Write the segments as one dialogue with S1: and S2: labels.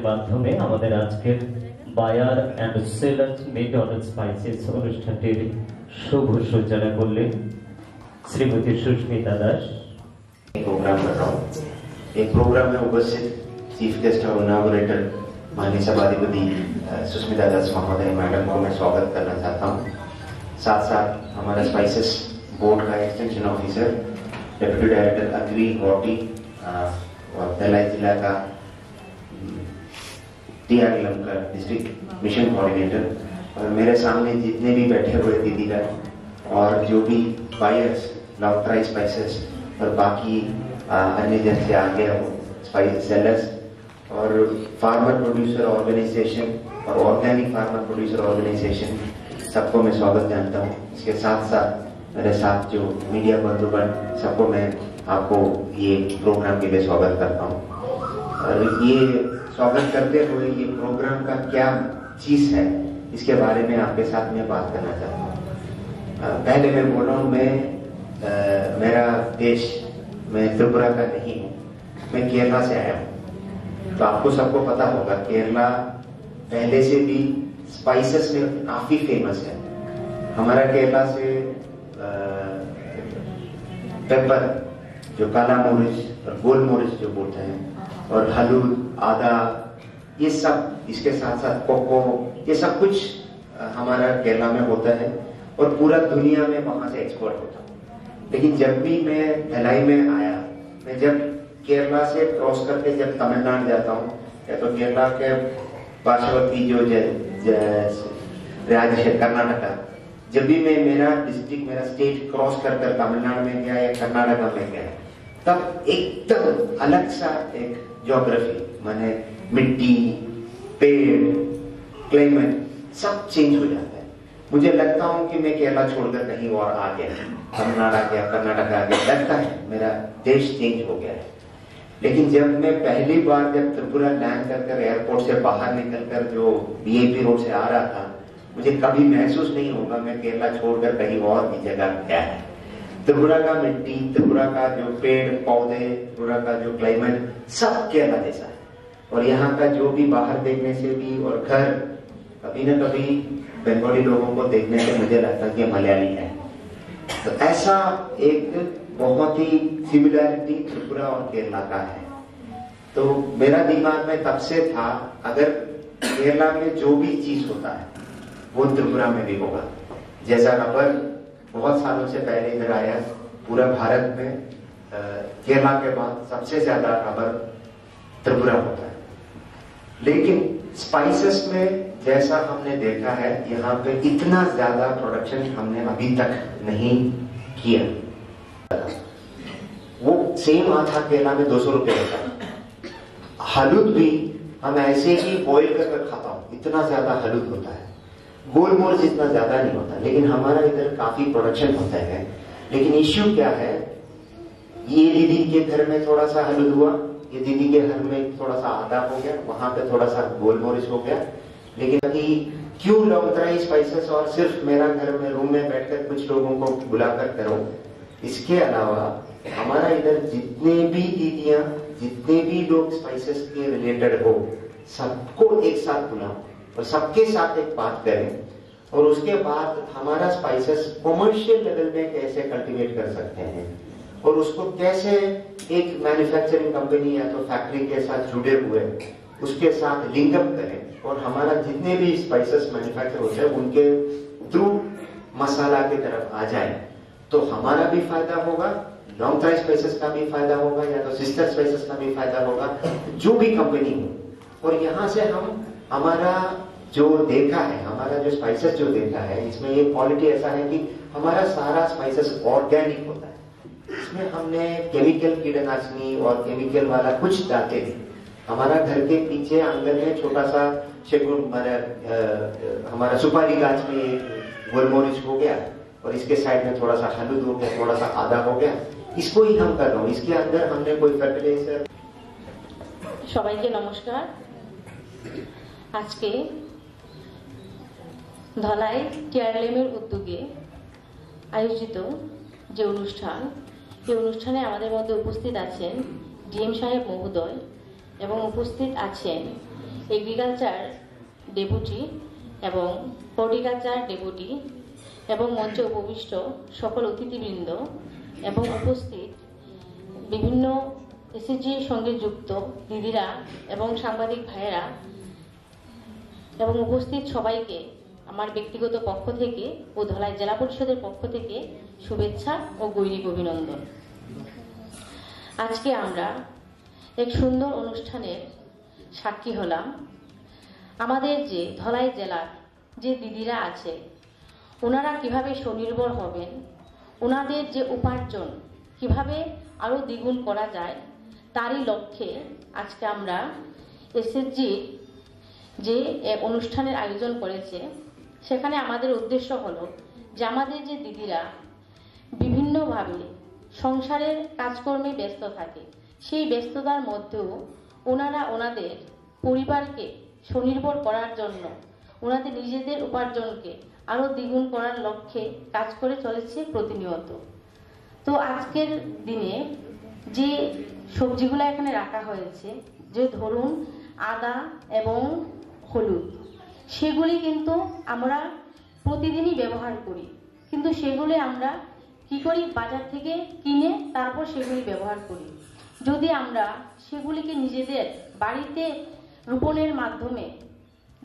S1: মাধ্যমে আমাদের আজকের buyer and sellers meet on spices অনুষ্ঠানটির শুভ সূচনা করলেন শ্রীমতী সুস্মিতা দাস।
S2: प्रोग्राम कर रहा हूँ। एक प्रोग्राम में उपस्थित चीफ गेस्ट और इनॉग्रेटर माननीय सभाधिपति सुष्मिता दास महोदय मैडम को मैं स्वागत करना चाहता हूँ। साथ साथ हमारा स्पाइसेस बोर्ड का extension officer deputy director agri गौटी और भिलाई जिला का टीआरएलएम का डिस्ट्रिक्ट मिशन कोऑर्डिनेटर और मेरे सामने जितने भी बैठे हुए दीदीगण और जो भी बायर्स लॉकट्राई स्पाइसेस और बाकी अन्य जन से आगे स्पाइस सेलर्स और फार्मर प्रोड्यूसर ऑर्गेनाइजेशन और ऑर्गेनिक फार्मर प्रोड्यूसर ऑर्गेनाइजेशन सबको मैं स्वागत जानता हूँ। इसके साथ साथ मेरे साथ जो मीडिया बंधुगण सबको मैं आपको ये प्रोग्राम के लिए स्वागत करता हूँ। और ये स्वागत करते हुए ये प्रोग्राम का क्या चीज है इसके बारे में आपके साथ मैं बात करना चाहता हूँ। पहले मैं बोल रहा हूँ मेरा देश मैं त्रिपुरा का नहीं हूँ, मैं केरला से आया हूँ। तो आपको सबको पता होगा केरला पहले से भी स्पाइसेस में काफी फेमस है। हमारा केरला से पेपर जो काला मोरिच और गोल मोरिच जो बोलते हैं और हलूद आदा ये सब इसके साथ साथ कोको ये सब कुछ हमारा केरला में होता है और पूरा दुनिया में वहां से एक्सपोर्ट होता है। लेकिन जब भी मैं भिलाई में आया, मैं जब केरला से क्रॉस करके जब तमिलनाडु जाता हूँ या तो केरला के पार्श्ववर्ती जो राज्य है कर्नाटका, जब भी मैं मेरा डिस्ट्रिक्ट मेरा स्टेट क्रॉस कर तमिलनाडु में गया या कर्नाटका में गया तब एकदम अलग सा एक ज्योग्राफी माने मिट्टी पेड़ क्लाइमेट सब चेंज हो जाता है। मुझे लगता हूँ कि मैं केरला छोड़कर कहीं और आ गया, तमिलनाडु आ गया, कर्नाटक आ गया, लगता है मेरा देश चेंज हो गया है। लेकिन जब मैं पहली बार जब त्रिपुरा लैंड कर एयरपोर्ट से बाहर निकलकर जो बीआईपी रोड से आ रहा था मुझे कभी महसूस नहीं होगा मैं केरला छोड़कर कहीं और भी जगह गया है। त्रिपुरा का मिट्टी, त्रिपुरा का जो पेड़ पौधे, त्रिपुरा का जो क्लाइमेट सब केरला जैसा है और यहाँ का जो भी बाहर देखने से भी और घर कभी न कभी बंगाली लोगों को देखने से मुझे लगता है कि मलयाली है। तो ऐसा एक बहुत ही सिमिलैरिटी त्रिपुरा और केरला का है। तो मेरा दिमाग में तब से था अगर केरला में जो भी चीज होता है वो त्रिपुरा में भी होगा। जैसा रबर बहुत सालों से पहले इधर आया, पूरा भारत में केरला के बाद सबसे ज्यादा रबर त्रिपुरा होता है। लेकिन स्पाइसेस में जैसा हमने देखा है यहाँ पे इतना ज्यादा प्रोडक्शन हमने अभी तक नहीं किया। वो सेम आथा केरला में 200 रुपए होता है। हलूद भी हम ऐसे ही बॉइल कर खाता हूँ, इतना ज्यादा हलूद होता है। गोल मोर्च इतना ज्यादा नहीं होता, लेकिन हमारा इधर काफी प्रोडक्शन होता है। लेकिन इश्यू क्या है, ये दीदी के घर में थोड़ा सा हलूद हुआ, ये दीदी के घर में थोड़ा सा आदा हो गया, वहां पे थोड़ा सा गोल मोरिच हो गया। लेकिन कि क्यों लॉकट्राई स्पाइसेस और सिर्फ मेरा घर में रूम में बैठकर कुछ लोगों को बुलाकर करो। इसके अलावा हमारा इधर जितने भी दीदियां जितने भी लोग स्पाइसेस के रिलेटेड हो सबको एक साथ बुलाओ और सबके साथ एक बात करें और उसके बाद हमारा स्पाइसेस कॉमर्शियल लेवल में कैसे कल्टीवेट कर सकते हैं और उसको कैसे एक मैन्युफैक्चरिंग कंपनी या तो फैक्ट्री के साथ जुड़े हुए उसके साथ लिंकअप करें और हमारा जितने भी स्पाइसेस मैन्युफैक्चर होते हैं उनके थ्रू मसाला की तरफ आ जाए तो हमारा भी फायदा होगा, लॉन्ग स्पाइसेस का भी फायदा होगा या तो सिस्टर स्पाइसेस का भी फायदा होगा, जो भी कंपनी हो। और यहाँ से हम हमारा जो देखा है, हमारा जो स्पाइसेस जो देखा है इसमें ये क्वालिटी ऐसा है कि हमारा सारा स्पाइसेस ऑर्गेनिक होता है। इसमें हमने केमिकल कीटनाशनी और केमिकल वाला कुछ डालते नहीं। हमारा घर के पीछे आंगन में छोटा सा शेगुन हमारा सुपारी गाछ में गोलमोरिच हो गया और इसके साइड में थोड़ा सा हलूद हो गया, थोड़ा सा आदा हो गया, इसको ही हम कर रहे हैं। इसके अंदर हमने कोई फर्टिलाइजर।
S3: সবাইকে নমস্কার। আজকে ধলাই টিআরএলএমের উদ্যোগে আয়োজিত যে অনুষ্ঠান, এই অনুষ্ঠানে আমাদের মধ্যে উপস্থিত আছেন ডিএম সাহেব মহোদয় এবং উপস্থিত আছেন এগ্রিকালচার ডেপুটি এবং হর্টিকালচার ডেপুটি এবং মঞ্চে উপবিষ্ট সকল অতিথিবৃন্দ এবং উপস্থিত বিভিন্ন এসএসজির সঙ্গে যুক্ত দিদিরা এবং সাংবাদিক ভাইয়েরা এবং উপস্থিত সবাইকে আমার ব্যক্তিগত পক্ষ থেকে ও ধলাই জেলা পরিষদের পক্ষ থেকে শুভেচ্ছা ও গৈরিক অভিনন্দন। আজকে আমরা এক সুন্দর অনুষ্ঠানের সাক্ষী হলাম। আমাদের যে ধলাই জেলার যে দিদিরা আছে ওনারা কিভাবে স্বনির্ভর হবেন, ওনাদের যে উপার্জন কিভাবে আরো দ্বিগুণ করা যায় তারই লক্ষ্যে আজকে আমরা এসএসজি যে অনুষ্ঠানের আয়োজন করেছে সেখানে আমাদের উদ্দেশ্য হলো যে আমাদের যে দিদিরা বিভিন্নভাবে সংসারের কাজকর্মে ব্যস্ত থাকে, সেই ব্যস্ততার মধ্যেও ওনারা ওনাদের পরিবারকে স্বনির্ভর করার জন্য ওনাদের নিজেদের উপার্জনকে আরো দ্বিগুণ করার লক্ষ্যে কাজ করে চলেছে প্রতিনিয়ত। তো আজকের দিনে যে সবজিগুলো এখানে রাখা হয়েছে, যে ধরুন আদা এবং হলুদ, সেগুলি কিন্তু আমরা প্রতিদিনই ব্যবহার করি, কিন্তু সেগুলি আমরা কি করি বাজার থেকে কিনে তারপর সেগুলি ব্যবহার করি। যদি আমরা সেগুলিকে নিজেদের বাড়িতে রোপণের মাধ্যমে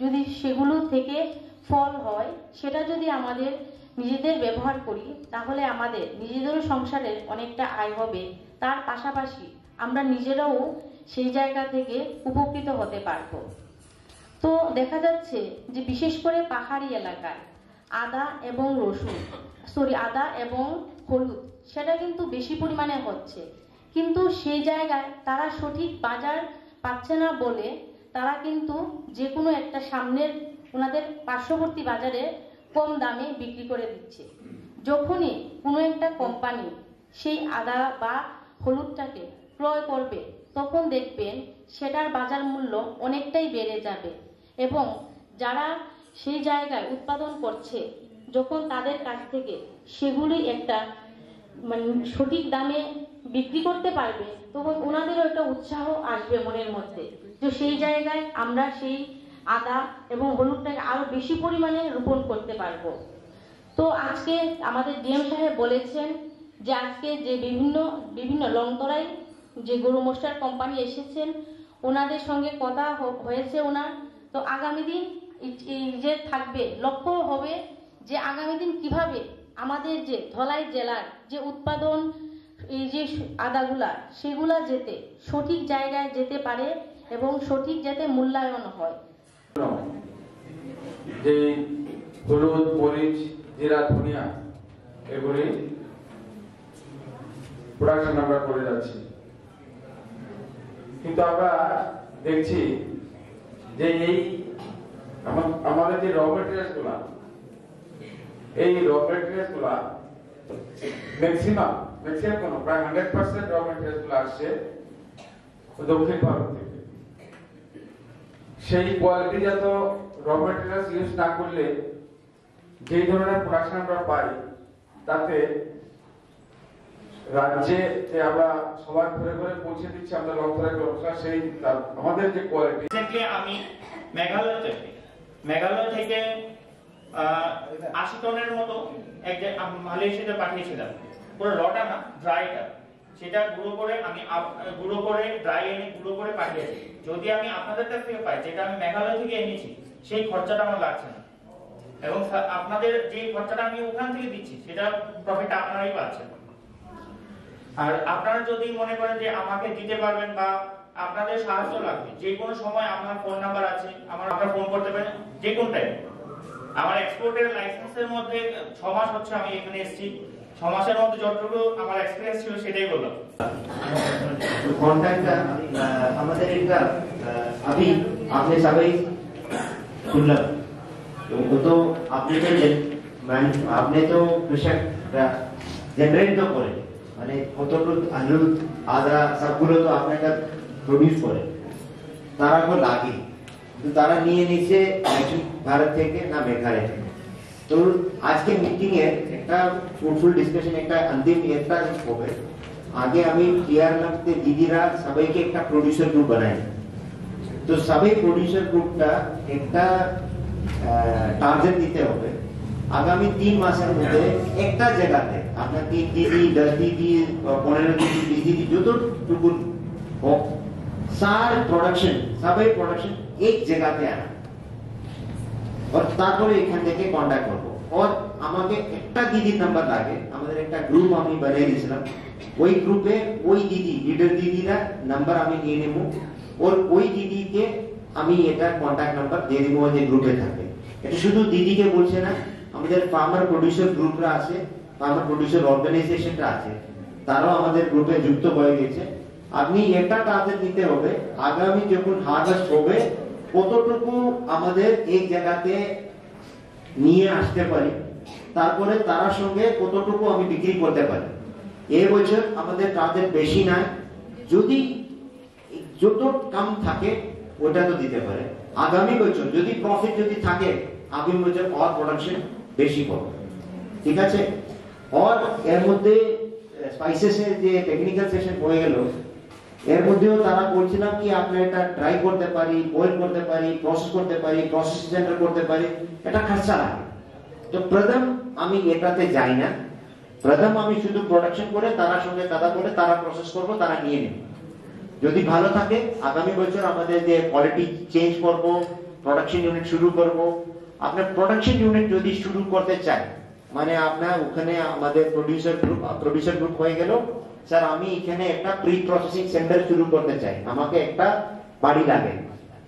S3: যদি সেগুলো থেকে ফল হয় সেটা যদি আমাদের নিজেদের ব্যবহার করি তাহলে আমাদের নিজেদেরও সংসারের অনেকটা আয় হবে, তার পাশাপাশি আমরা নিজেরাও সেই জায়গা থেকে উপকৃত হতে পারবো। তো দেখা যাচ্ছে যে বিশেষ করে পাহাড়ি এলাকায় আদা এবং হলুদ সেটা কিন্তু বেশি পরিমাণে হচ্ছে, কিন্তু সেই জায়গায় তারা সঠিক বাজার পাচ্ছে না বলে তারা কিন্তু যে কোনো একটা সামনের ওনাদের পার্শ্ববর্তী বাজারে কম দামে বিক্রি করে দিচ্ছে। যখনই কোনো একটা কোম্পানি সেই আদা বা হলুদটাকে ক্রয় করবে তখন দেখবেন সেটার বাজার মূল্য অনেকটাই বেড়ে যাবে এবং যারা সেই জায়গায় উৎপাদন করছে যখন তাদের কাছ থেকে সেগুলি একটা সঠিক দামে বিক্রি করতে পারবে তখন ওনাদেরও একটা উৎসাহ আসবে মনের মধ্যে যে সেই জায়গায় আমরা সেই আদা এবং হলুদটাকে আরো বেশি পরিমাণে রোপণ করতে পারবো। তো আজকে আমাদের ডিএম সাহেব বলেছেন যে আজকে যে বিভিন্ন লংতরাই যে গরু মোষ্টার কোম্পানি এসেছেন ওনাদের সঙ্গে কথা হয়েছে ওনার। তো আগামী দিন যে থাকবে লক্ষ্য হবে যে আগামী দিন কিভাবে আমাদের যে ধলাই জেলার যে উৎপাদন এই যে আদাগুলা সেগুলা যেতে সঠিক জায়গায় যেতে পারে এবং সঠিক যাতে মূল্যায়ন হয়।
S4: যে হলুদ, মরিচ, জিরা, ধনিয়া এগুলি প্রোডাকশন আমরা করে যাচ্ছি, কিন্তু আমরা দেখছি যে এই আমাদের যে র মেটেরিয়ালস গুলা ম্যাক্সিমাম কোনো প্রায় 100% র মেটেরিয়ালস গুলো আসছে দক্ষিণ ভারত থেকে। সেই কোয়ালিটিজাত র মেটেরিয়ালস ইউজ না করলে যে ধরনের প্রোডাকশন আমরা পাই তাতে রাজ্যে যে আমরা সবার ঘরে ঘরে পৌঁছে দিচ্ছি আমরা লক্ষ্য সেই আমাদের যে কোয়ালিটি।
S5: আমি মেঘালয় থেকে 80 টনের মতো মালয়েশিয়াতে পাঠিয়েছিলাম, পুরো রটা না ড্রাইটা, সেটা গুঁড়ো করে ড্রাই এনে গুঁড়ো করে পাঠিয়েছি। যদি আমি আপনাদের কাছ থেকে পাই যেটা আমি মেঘালয় থেকে এনেছি সেই খরচাটা আমার লাগছে না এবং আপনাদের যে খরচাটা আমি ওখান থেকে দিচ্ছি সেটা প্রফিট আপনারাই পাচ্ছেন। আর আপনারা যদি মনে করেন যে আমাকে দিতে পারবেন বা আপনাদের সাহায্য লাগবে যে কোনো সময় আমার ফোন নাম্বার আছে, আপনারা ফোন করতে পারেন যে কোন টাইমে। আমার এক্সপোর্টের লাইসেন্সের মধ্যে 6 মাস হচ্ছে আমি এখানে এসেছি, 6 মাসের মধ্যে যতটুকু আমার এক্সপেরিয়েন্স ছিল সেটাই বললাম।
S2: কন্ট্যাক্টটা আমাদের এটা अभी आपने सभी सुनला तो आपने तो कृषक जनरेट तो करे মানে কতটুকু হলুদ আদা সবগুলো তো আপনারা প্রডিউস করে তারা তো লাগে, কিন্তু তারা নিয়ে নিছে ভারত থেকে না মেঘালয় থেকে। তো আজকে মিটিং এ একটা ফ্রুটফুল ডিসকাশন একটা अंतिम একটা হবে। আগে আমি ক্লিয়ার লাগতে দিদিরা সবাইকে একটা প্রোডিউসার গ্রুপ বানাই তো সবাই প্রডিউসার গ্রুপটা একটা টার্গেট দিতে হবে আগামী 3 মাসের মধ্যে একটা জায়গাতে আপনার 3 দিদি 10 দিদি 15 দিদি 20 দিদি যতটুকু হোক সার প্রোডাকশন সবাই প্রোডাকশন এক জায়গাতে আনা और তারপরে এখান থেকে কন্টাক্ট করব और আমাকে একটা দিদির নাম্বার লাগে আমাদের একটা গ্রুপ আমি বানিয়ে দিয়েছিলাম ওই গ্রুপে ওই দিদি লিডার দিদিরা নাম্বার আমি নিয়ে নেব और ওই দিদিকে আমি এটা কন্টাক্ট নাম্বার দিয়ে দেব যে গ্রুপে থাকে এটা শুধু দিদিকে বলছে না আমাদের ফার্মার প্রোডিউসার গ্রুপরা আছে ফার্মার প্রোডিউসার অর্গানাইজেশনটা আছে তারাও আমাদের গ্রুপে যুক্ত হয়ে গেছে আপনি এটা টার্গেট দিতে হবে আগামী যখন হারভেস্ট হবে কতটুকু আমাদের এক জায়গাতে নিয়ে আসতে পারি তারপরে তার সঙ্গে কতটুকু আমি বিক্রি করতে পারি এই বছর আমাদের টার্গেট বেশি নাই যদি যত কম থাকে ওটা তো দিতে পারে আগামী বছর যদি প্রফিট যদি থাকে আগামী বছর और প্রোডাকশন বেশি করব ঠিক আছে और এর মধ্যে স্পাইসেসের যে টেকনিক্যাল সেশন হয়ে গেল এর মধ্যেও তারা বলছিলাম কি আপনি এটা ড্রাই করতে পারি বয়েল করতে পারি প্রসেস করতে পারি প্রসেস সেন্টার করতে পারি এটা খরচা লাগে তো প্রথম আমি এটাতে যাই না প্রথম আমি শুধু প্রোডাকশন করে তার সঙ্গে কথা বলে তারা প্রসেস করব তারা নিয়ে নেবে যদি ভালো থাকে আগামী বছর আমাদের যে কোয়ালিটি চেঞ্জ করব প্রোডাকশন ইউনিট শুরু করব আপনার প্রোডাকশন ইউনিট যদি শুরু করতে চাই মানে আপনার ওখানে আমাদের প্রোডিউসার গ্রুপ হয়ে গেল স্যার আমি এখানে একটা প্রি প্রসেসিং সেন্টার শুরু করতে চাই আমাকে একটা বাড়ি লাগে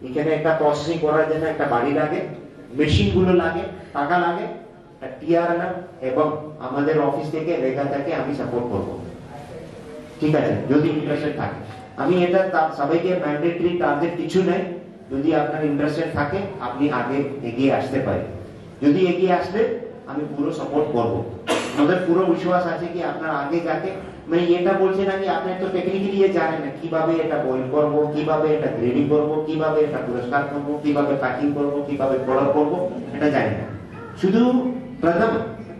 S2: এখানে একটা প্রসেসিং করার জন্য একটা বাড়ি লাগে মেশিন গুলো লাগে টাকা লাগে টিআরএন এবং আমাদের অফিস থেকে রেগা থেকে আমি সাপোর্ট করব ঠিক আছে যদি ইন্টারেস্টেড থাকে আমি এটা সবাইকে ম্যান্ডেটরি টার্গেট কিছু নেই যদি আপনার ইন্টারেস্টেড থাকে আপনি আগে এগিয়ে আসতে পারেন যদি এগিয়ে আসলে আমি পুরো সাপোর্ট করব আমাদের পুরো বিশ্বাস আছে কি আপনার আগে যাকে মানে এটা বলছে না যে আপনি তো টেকনিক্যালি জানেন না কিভাবে এটা বয়েল করব কিভাবে এটা গ্রেডিং করব কিভাবে এটা পরিষ্কার করব কিভাবে প্যাকিং করব কিভাবে প্রোডাক্ট করব এটা জানেন না শুধু প্রথম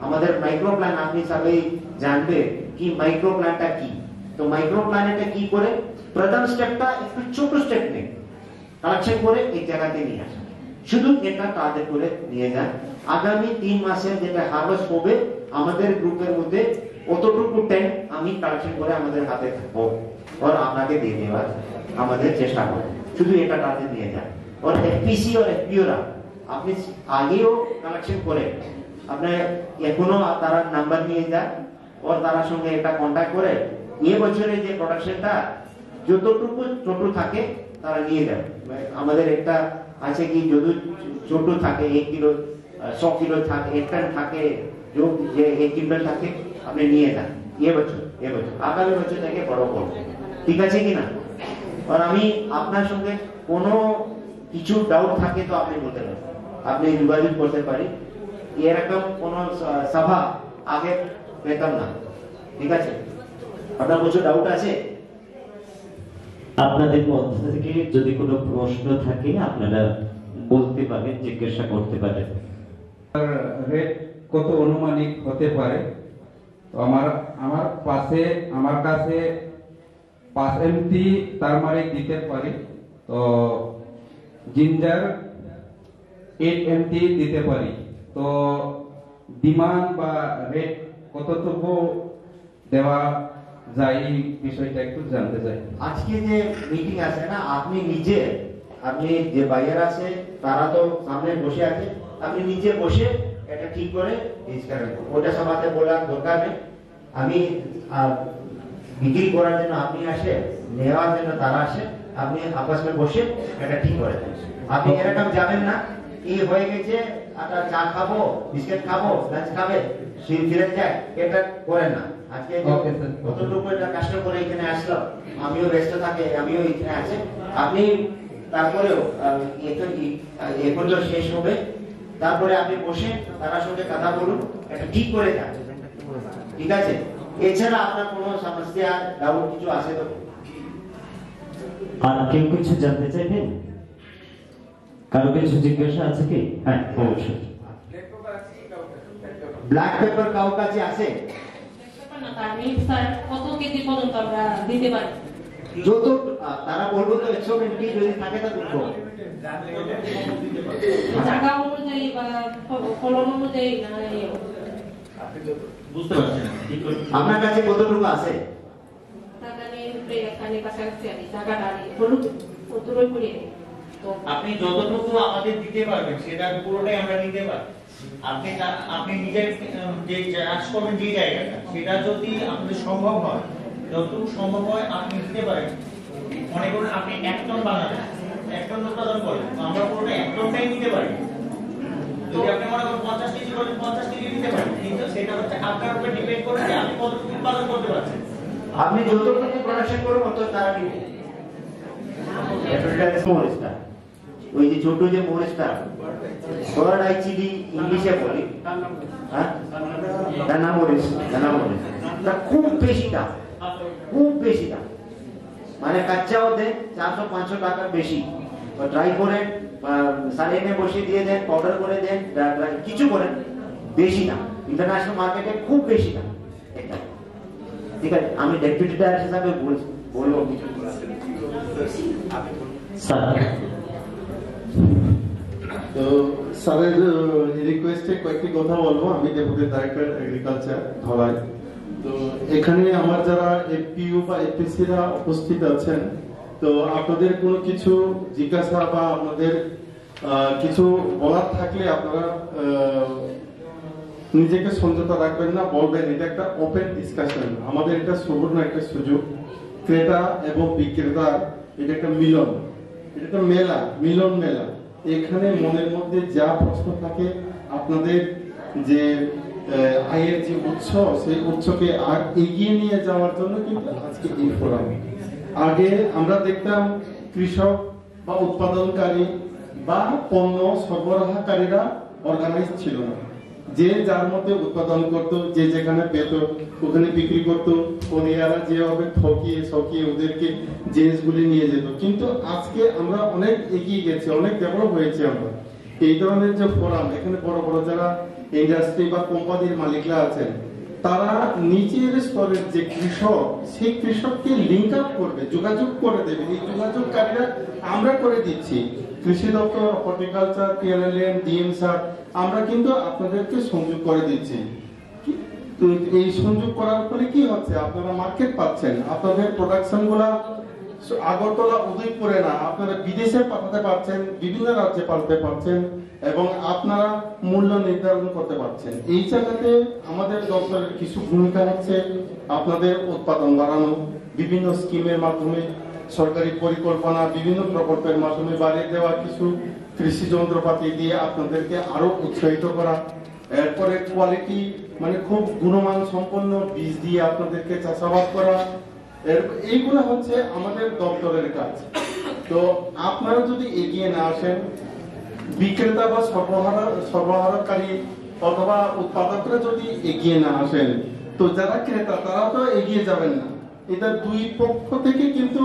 S2: আমাদের মাইক্রো প্ল্যান আপনি সবাই জানবে কি মাইক্রো প্ল্যানটা কি তো মাইক্রো প্ল্যানটা কি করে প্রথম স্টেপটা একটু ছোট স্টেপ নেই কালেকশন করে এক জায়গাতে নিয়ে আসা শুধু এটা টার্গেট করে নিয়ে যান আগামী 3 মাসে যেটা হারভেস্ট হবে আমাদের গ্রুপের মধ্যে অতটুকু ট্যাঙ্ক আমি কালেকশন করে আমাদের হাতে থাকবো और আপনাকে দিয়ে দেওয়ার আমাদের চেষ্টা করব শুধু এটা টার্গেট নিয়ে যান और एफपीसी और एफपीओরা আপনি আগেও কালেকশন করে আপনি এখনো তারা নাম্বার নিয়ে যান और তার সঙ্গে একটা কন্টাক্ট করে এই বছরে যে প্রোডাকশনটা যতটুকু ছোট থাকে তারা নিয়ে যাবে আমাদের একটা আছে কি যদি ছোট থাকে 1 কিলো 100 কিলো থাকে 1 টন থাকে যে 1 কিলো থাকে আপনি নিয়ে যান এই বছর আগামী বছর থেকে বড় করব ঠিক আছে কি না আর আমি আপনার সঙ্গে কোনো কিছু ডাউট থাকে তো আপনি বলতে পারেন আপনি যোগাযোগ করতে পারি এরকম কোনো সভা আগে পেতাম না ঠিক আছে আপনার কিছু ডাউট আছে
S1: আপনাদের মধ্য থেকে যদি কোনো প্রশ্ন থাকে আপনারা বলতে পারেন জিজ্ঞাসা করতে পারেন
S6: রেট কত অনুমানিক হতে পারে তো আমার কাছে 5 এমটি টারমারিক দিতে পারি তো জিঞ্জার 8 এমটি দিতে পারি তো ডিমান্ড বা রেট কতটুকু দেওয়া যায় এই বিষয়টা একটু জানতে চাই
S2: আজকে যে মিটিং আছে না আপনি যে বায়ার আছে তারা তো সামনে বসে আছে আপনি নিজে বসে এটা ঠিক করে ডিসকাস করেন ওটা সবাইকে বলার দরকার নেই আমি বিক্রি করার জন্য আপনি আসে নেওয়ার জন্য তারা আসে আপনি আপস में বসে এটা ঠিক করে দেন আপনি এরকম যাবেন না এই হয়ে গেছে একটা চা খাবো বিস্কিট খাবো লাঞ্চ খাবে ফিরে যায় এটা করেন না আজকে কতটুকু এটা কষ্ট করে এখানে আসলো আমিও ব্যস্ত থাকে আমিও এখানে আছি আপনি তারপরেও এখন তো শেষ হবে তারপরে আপনি বসে তার সঙ্গে কথা বলুন এটা ঠিক করে যান ঠিক আছে এছাড়া আপনার কোনো সমস্যা ডাউট কিছু আছে তো
S1: আর কেউ কিছু জানতে চাইবেন কারো কিছু জিজ্ঞাসা আছে কি হ্যাঁ অবশ্যই
S2: ব্ল্যাক পেপার কাউ কাছে আছে
S3: স্যার কত কেজি পর্যন্ত আমরা দিতে পারি
S2: যত তারা বলবো তো 120 যদি থাকে তা দুঃখ
S3: জায়গা অনুযায়ী বা ফলন অনুযায়ী
S5: বুঝতে পারছেন
S2: আপনার কাছে কতটুকু আছে?
S5: আপনি যতটুকু আমাদের দিতে পারবেন সেটা পুরোটাই আমরা নিতে পারি। আপনি নিজের যে চাষ করবেন যে জায়গাটা সেটা যদি আপনাদের সম্ভব হয়, যতটুকু সম্ভব হয় আপনি দিতে পারেন। মনে করুন আপনি 1 টন বানাবেন, 1 টন উৎপাদন করবেন, আমরা পুরোটা 1 টনটাই নিতে পারি। যদি আপনি মনে করেন 50 কেজি করেন, 50 কেজি নিতে পারেন, কিন্তু সেটা হচ্ছে আপনার উপর ডিপেন্ড করে যে আপনি কতটুকু উৎপাদন করতে পারছেন।
S2: আপনি যতটুকু প্রোডাকশন করবেন তত তারা নিবে। মরিচটা ওই যে ছোট যে মরিচটা ওরাই চিলি ইংলিশে বলি, হ্যাঁ দানা মরিচ, দানা মরিচ খুব বেশি দাম, খুব বেশি দাম। মানে কাঁচাও দেন 400-500 টাকা বেশি, ড্রাই করে সালিনে বসিয়ে দিয়ে দেন, পাউডার করে দেন, কিছু করেন, বেশি দাম। ইন্টারন্যাশনাল মার্কেটে খুব বেশি দাম। ঠিক আছে, আমি ডেপুটি ডাইরেক্টর হিসাবে বলবো কিছু।
S7: তো স্যারের রিকোয়েস্টে কয়েকটি কথা বলবো। আমি ডেপুটি ডাইরেক্টর এগ্রিকালচার ধলাই। তো এখানে আমার যারা এফপিইউ বা এফপিসিরা উপস্থিত আছেন, তো আপনাদের কোনো কিছু জিজ্ঞাসা বা আপনাদের কিছু বলার থাকলে আপনারা নিজেকে সংযত রাখবেন না, বলবেন। এটা একটা ওপেন ডিসকাশন, আমাদের এটা সুবর্ণ একটা সুযোগ। ক্রেতা এবং বিক্রেতা এটা একটা মিলন, এটা একটা মেলা, মিলন মেলা। এখানে মনের মধ্যে যা প্রশ্ন থাকে, আপনাদের যে আয়ের যে উৎস, সেই উৎসকে আর এগিয়ে নিয়ে যাওয়ার জন্য কিন্তু আজকে এই ফোরাম। আগে আমরা দেখতাম কৃষক বা উৎপাদনকারী বা পণ্য সরবরাহকারীরা অর্গানাইজ ছিল না। যে যার মধ্যে উৎপাদন করত, যে যেখানে পেত ওখানে বিক্রি করত, কোরিয়ারা যেভাবে ঠকিয়ে ওদেরকে জিনিসগুলি নিয়ে যেত। কিন্তু আজকে আমরা অনেক এগিয়ে গেছি, অনেক ডেভেলপ হয়েছে আমরা। এই ধরনের যে ফোরাম, এখানে বড় বড় যারা ইন্ডাস্ট্রি বা কোম্পানির মালিকরা আছেন, তারা নিচের স্তরের যে কৃষক, সেই কৃষককে লিঙ্ক আপ করবে, যোগাযোগ করে দেবে। এই যোগাযোগকারীরা আমরা করে দিচ্ছি। কৃষি দপ্তর, হর্টিকালচার, পিএলএলএম, ডিএম স্যার, আমরা কিন্তু আপনাদেরকে সংযোগ করে দিচ্ছি। তো এই সংযোগ করার ফলে কি হচ্ছে, আপনারা মার্কেট পাচ্ছেন। আপনাদের প্রোডাকশন গুলা আগরতলা, উদয়পুরে না, আপনারা বিদেশে পাঠাতে পারছেন, বিভিন্ন রাজ্যে পাঠাতে পারছেন, এবং আপনারা মূল্য নির্ধারণ করতে পারছেন। এই জায়গাতে আমাদের দপ্তরের কিছু ভূমিকা হচ্ছে আপনাদের উৎপাদন বাড়ানো, বিভিন্ন স্কিমের মাধ্যমে, সরকারি পরিকল্পনা, বিভিন্ন প্রকল্পের মাধ্যমে বাড়িয়ে দেওয়া, কিছু কৃষি যন্ত্রপাতি দিয়ে আপনাদেরকে আরো উৎসাহিত করা। এরপরে কোয়ালিটি, মানে খুব গুণমান সম্পন্ন বীজ দিয়ে আপনাদেরকে চাষাবাদ করা। এইগুলো হচ্ছে আমাদের দপ্তরের কাজ। তো আপনারা যদি এগিয়ে না আসেন, বিক্রেতা বা সরবরাহকারী অথবা উৎপাদকরা যদি এগিয়ে না আসেন, তো যারা ক্রেতা তারা তো এগিয়ে যাবেন না। এটা দুই পক্ষ থেকে কিন্তু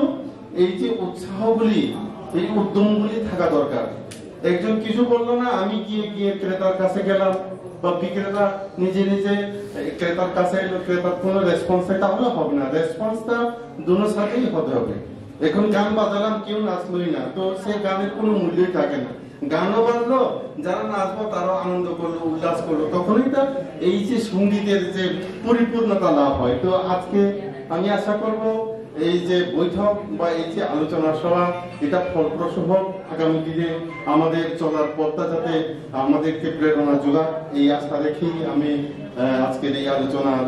S7: এই যে উৎসাহগুলি, এই উদ্যমগুলি থাকা দরকার। একজন কিছু বললো না, আমি গিয়ে ক্রেতার কাছে গেলাম, বা বিক্রেতা নিজে নিজে ক্রেতার কাছে এলো, ক্রেতার কোনো রেসপন্স, তাহলে হবে না। রেসপন্সটা দুনো সাথেই হতে হবে। এখন গান বাজালাম, কেউ নাচলোই না, তো সেই গানের কোনো মূল্যই থাকে না। গানও বাজলো, যারা নাচবো তারাও আনন্দ করলো, উল্লাস করলো, তখনই তো এই যে সঙ্গীতের যে পরিপূর্ণতা লাভ হয়। তো আজকে আমি আশা করব এই যে বৈঠক বা এই যে আলোচনা সভা, এটা ফলপ্রসূ হোক, আগামী দিনে আমাদের চলার পথটা যাতে আমাদেরকে প্রেরণা যোগায়, এই আশা রেখেই আমি আজকের এই আলোচনার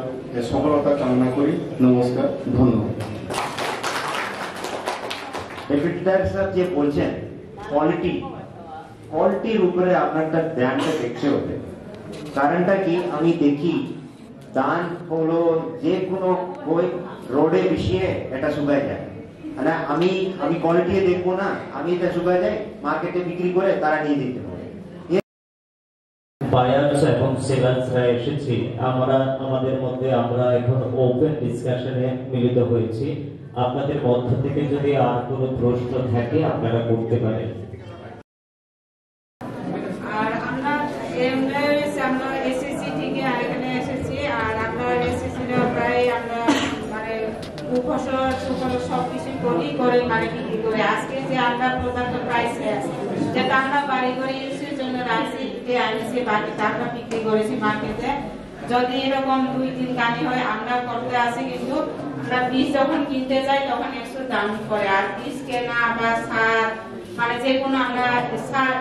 S7: সফলতা কামনা করি। নমস্কার, ধন্যবাদ।
S2: স্যার যে বলছেন কোয়ালিটির উপরে আপনারটা ধ্যানটা দেখতে হবে। কারণটা কি, আমি দেখি ধান হলো যে কোনো বই রোডে বিছিয়ে এটা শুকায় যায়, মানে আমি কোয়ালিটি দেখবো না, আমি এটা শুকায় যায়, মার্কেটে বিক্রি করে তারা নিয়ে দিতে পারে।
S1: বায়ার্স এবং সেলার্সরা এসেছি, আমাদের মধ্যে আমরা এখন ওপেন ডিসকাশনে মিলিত হয়েছি। আপনাদের মধ্য থেকে যদি আর কোনো প্রশ্ন থাকে আপনারা করতে পারেন।
S8: আর আমরা এসএসসি থেকে এখানে এসেছি, আর আমরা এসএসসি প্রায় আমরা মানে উপসর সুফল সবকিছু করে মানে বিক্রি করে আজকে যে আমরা প্রোডাক্ট প্রাইসে আছে যেটা আমরা বাড়ি করে ইউজের জন্য রাখছি যে আনিছি বাকিটা আমরা বিক্রি করেছি মার্কেটে। যদি এরকম 2-3 কানি হয় আমরা করতে আসি, কিন্তু আমরা বীজ যখন কিনতে যাই তখন একটু দাম পড়ে। আর বীজ কেনা বা সার মানে যে কোনো আমরা সার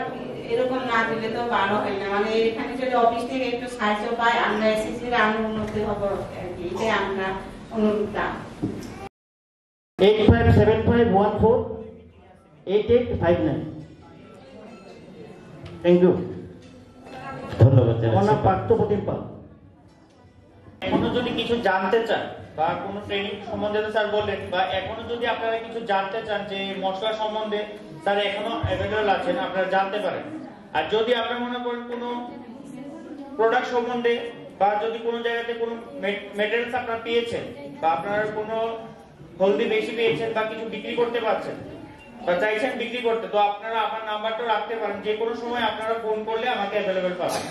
S8: এরকম না দিলে তো ভালো হয় না। মানে এখানে যদি অফিস থেকে একটু সাহায্য পাই আমরা এসএসসির আরো উন্নতি হবো আর কি, এটাই আমরা অনুরোধ।
S9: 8575148859। Thank you.
S1: ধন্যবাদ
S9: আমার নাম
S1: জানাচ্ছি।
S9: পার্থপ্রতিম পাল।
S5: এখনো যদি কিছু জানতে চান বা কোনো ট্রেনিং সম্বন্ধে স্যার বললেন, বা এখনো যদি আপনারা কিছু জানতে চান যে মশলা সম্বন্ধে স্যার এখনো অ্যাভেলেবল আছেন, আপনারা জানতে পারেন। আর যদি আপনারা মনে করেন কোনো প্রোডাক্ট সম্বন্ধে বা যদি কোনো জায়গাতে কোনো মেটেরিয়ালস আপনারা পেয়েছেন বা আপনারা কোনো হলদি বেশি পেয়েছেন বা কিছু বিক্রি করতে পারছেন বা চাইছেন বিক্রি করতে, তো আপনারা আমার নাম্বারটা রাখতে পারেন। যে কোনো সময় আপনারা ফোন করলে আমাকে অ্যাভেলেবল পাবেন।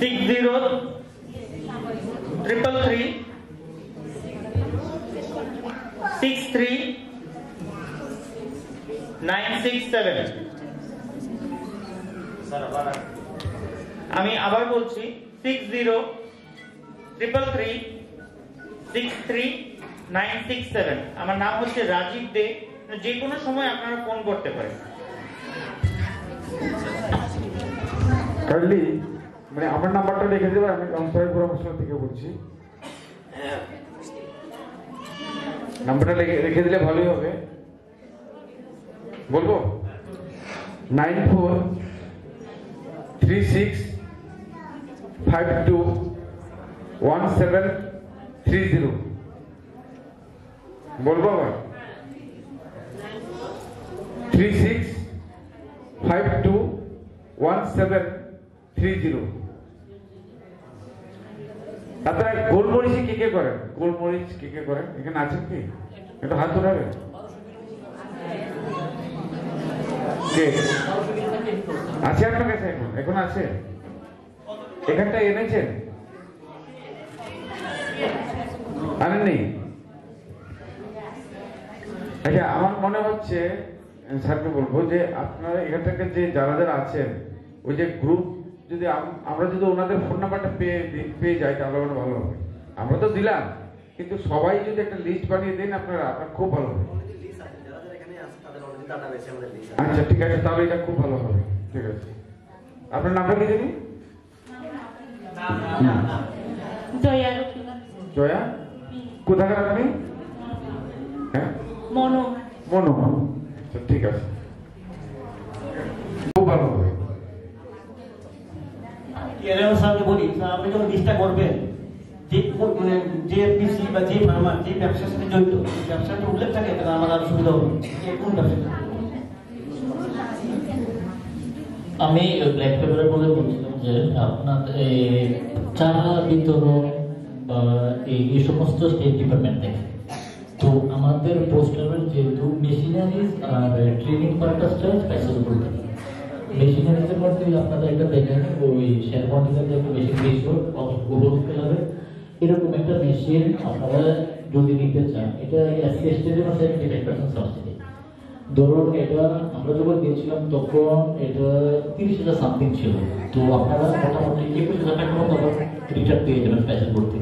S5: 6033339667। আমি আবার বলছি 6033339667। আমার নাম হচ্ছে রাজীব দে। যে কোনো সময় আপনারা ফোন করতে পারেন।
S4: কাইন্ডলি মানে আমার নাম্বারটা লিখে দেবেন। আমি অংশগ্রহণ মশলা থেকে বলছি। নাম্বারটা লিখে দিলে ভালোই হবে। বলবো 9436521730। বলবো আবার 36521730। আপনারা গোলমরিচ কি কে করেন? গোলমরিচ কি কে করেন? এখানে আছেন কি? একটু হাত উঠাবেন। কে আছে আপনার কাছে? এখন আছে? এখানটা এনেছেন? আনেননি? আচ্ছা, আমার মনে হচ্ছে স্যারকে বলবো যে আপনারা এখান থেকে যে যারা যারা আছেন ওই যে গ্রুপ, যদি আমরা যদি ওনাদের ফোন নাম্বারটা পেয়ে যাই তাহলে ভালো হবে। আমরা তো দিলাম, কিন্তু সবাই যদি একটা লিস্ট বানিয়ে দেন আপনার খুব ভালো হবে। আচ্ছা ঠিক আছে, তাহলে এটা খুব ভালো হবে। ঠিক আছে, আপনার নামটা কি জানি? জয়া। কোথাকার আপনি? হ্যাঁ, মনো। আচ্ছা ঠিক আছে, খুব ভালো হবে।
S9: স্যারকে বলি, আপনি যখন লিস্টটা করবেন মানে যে পিসি বা যে ফার্মার যে ব্যবসার সাথে জড়িত ব্যবসাটা উল্লেখ থাকে তাহলে আমার আরো সুবিধা হবে। কোন ব্যবসা?
S10: আমি ব্ল্যাক পেপারের বলে বলছিলাম যে আপনাদের চারা বিতরণ বা এই সমস্ত স্টেট ডিপার্টমেন্ট থেকে, তো আমাদের পোস্টারের যেহেতু মেশিনারিজ আর ট্রেনিং পারপাসটা স্পেশাল করতে মেশিনারিজের মধ্যে আপনারা একটা দেখেন ওই শেয়ার মার্কেটের যে একটা মেশিন বেশি হবে এরকম একটা মেশিন আপনারা যদি নিতে চান, এটা এসসি এসটির জন্য 75% সাবসিডি। ধরুন এটা আমরা যখন দিয়েছিলাম তখন এটা 30,000 সামথিং ছিল, তো আপনারা মোটামুটি 21,000 টাকার মতো রিটার্ন পেয়ে যাবেন স্পেশাল করতে।